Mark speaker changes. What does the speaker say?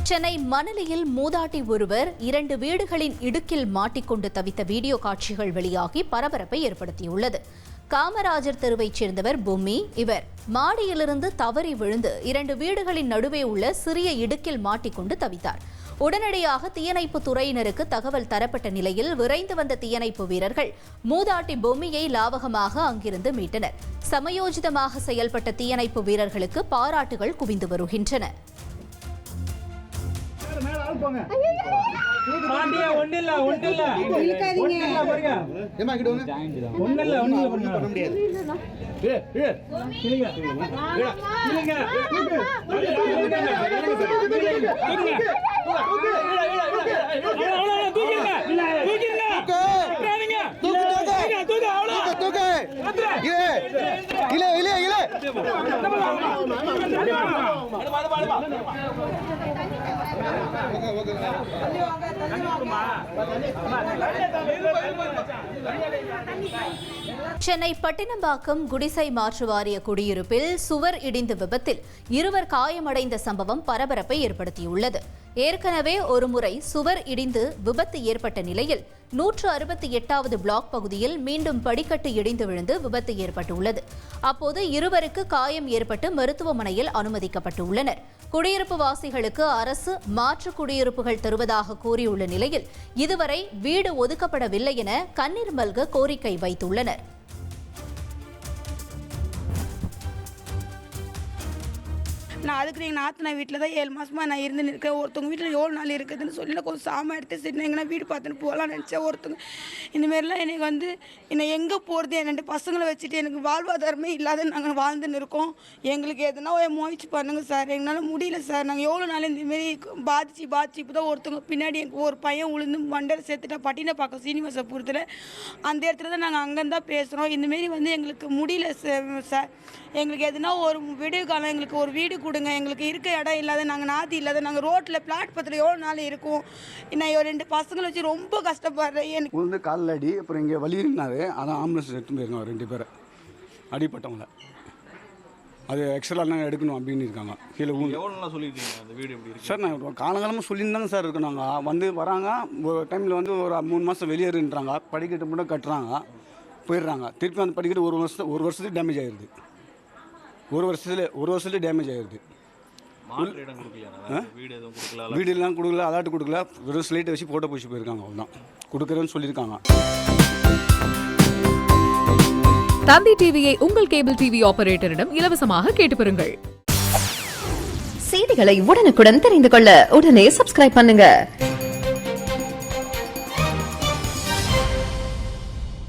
Speaker 1: சென்னை மணலியில் மூதாட்டி ஒருவர் 2 வீடுகளின் இடுக்கில் மாட்டிக்கொண்டு தவித்த வீடியோ காட்சிகள் வெளியாகி பரபரப்பை ஏற்படுத்தியுள்ளது. காமராஜர் தெருவைச் சேர்ந்தவர் பொம்மி. இவர் மாடியிலிருந்து தவறி விழுந்து 2 வீடுகளின் நடுவே உள்ள சிறிய இடுக்கில் மாட்டிக்கொண்டு தவித்தார். உடனடியாக தீயணைப்பு துறையினருக்கு தகவல் தரப்பட்ட நிலையில் விரைந்து வந்த தீயணைப்பு வீரர்கள் மூதாட்டி பொம்மியை லாவகமாக அங்கிருந்து மீட்டனர். சமயோஜிதமாக செயல்பட்ட தீயணைப்பு வீரர்களுக்கு பாராட்டுகள் குவிந்து வருகின்றன. சென்னை பட்டினம்பாக்கம் குடிசை மாற்று வாரிய குடியிருப்பில் சுவர் இடிந்த விபத்தில் 2 காயமடைந்த சம்பவம் பரபரப்பை ஏற்படுத்தியுள்ளது. ஏற்கனவே ஒருமுறை சுவர் இடிந்து விபத்து ஏற்பட்ட நிலையில் 168வது பிளாக் பகுதியில் மீண்டும் படிக்கட்டு இடிந்து விழுந்து விபத்து ஏற்பட்டுள்ளது. அப்போது 2 காயம் ஏற்பட்டு மருத்துவமனையில் அனுமதிக்கப்பட்டுள்ளனர். குடியிருப்பு வாசிகளுக்கு அரசு மாற்று குடியிருப்புகள் தருவதாக கூறியுள்ள நிலையில் இதுவரை வீடு ஒதுக்கப்படவில்லை என கண்ணீர் மல்க கோரிக்கை வைத்துள்ளனர்.
Speaker 2: நான் அதுக்கு எங்கள் நாத்தனா வீட்டில் தான் 7 மாதமாக நான் இருந்து இருக்கேன். ஒருத்தவங்க வீட்டில் 7 நாள் இருக்குதுன்னு சொல்லி நான் கொஞ்சம் சாமான் எடுத்து சரி எங்கன்னா வீடு பார்த்துன்னு போகலான்னு நினச்சேன். ஒருத்தவங்க இந்தமாரிலாம் எனக்கு என்னை எங்கே போகிறது, என் 2 பசங்களை வச்சுட்டு எனக்கு வாழ்வாதாரமே இல்லாத நாங்கள் வாழ்ந்துன்னு இருக்கோம். எங்களுக்கு எதுனா முயற்சி பண்ணுங்கள் சார், எங்களால் முடியல சார். நாங்கள் எவ்வளோ நாள் இந்தமாரி பாதிச்சு இப்போ தான் ஒருத்தவங்க பின்னாடி எனக்கு ஒரு பையன் உளுந்து மண்டல சேர்த்துட்டா பட்டினப்பாக்கம் சீனிவாசபுரத்தில். அந்த இடத்துல தான் நாங்கள் அங்கேருந்து தான் பேசுகிறோம். இந்தமாரி எங்களுக்கு முடியல சார். எங்களுக்கு எதுனா ஒரு விடிவு காலம் எங்களுக்கு ஒரு வீடு கொடுங்க. எங்களுக்கு இருக்க இடம் இல்லாத, நாங்கள் நாதி இல்லாத, நாங்கள் ரோட்டில் பிளாட்பாத்தில் எவ்வளோ நாள் இருக்கும். நான் 2 பசங்களை வச்சு ரொம்ப கஷ்டப்படுறேன். எனக்கு
Speaker 3: வந்து காலில் அடி, அப்புறம் இங்கே வலி இருந்தாரு. அதான் ஆம்புலன்ஸ் எடுத்துன்னு போயிருக்காங்க 2 பேரை அடிப்பட்டவங்கள. அது எக்ஸ்ட்ரா எடுக்கணும் அப்படின்னு இருக்காங்க. கீழே
Speaker 4: எவ்வளோ சொல்லியிருக்கீங்க அந்த வீடு எப்படி இருக்கு
Speaker 3: சார்? நாங்கள் காலங்காலமாக சொல்லியிருந்தாங்க சார். இருக்கோம் நாங்கள் வராங்க ஒரு டைமில் ஒரு 3 மாதம் வெளியேறுன்றாங்க. படிக்கட்டு மட்டும் கட்டுறாங்க, போயிடுறாங்க. திருப்பி அந்த படிக்கட்டு ஒரு வருஷத்துக்கு டேமேஜ் ஆகிடுது. ஒரு வருஷத்துல டேமேஜ் ஆகிடுது. வீடுலாம் கொடுக்கல, அலாட்டு கொடுக்கல, வெறும் ஸ்லைட்டை வச்சு போட்டோ பிடிச்சி போயிருக்காங்க. அவ்வளோதான் கொடுக்குறேன்னு சொல்லியிருக்காங்க.
Speaker 5: தந்தி டிவியை உங்கள் கேபிள் டிவி ஆபரேட்டரிடம் இலவசமாக கேட்டு பெறுங்கள்.
Speaker 6: செய்திகளை உடனுக்குடன் தெரிந்து கொள்ள உடனே சப்ஸ்கிரைப் பண்ணுங்க.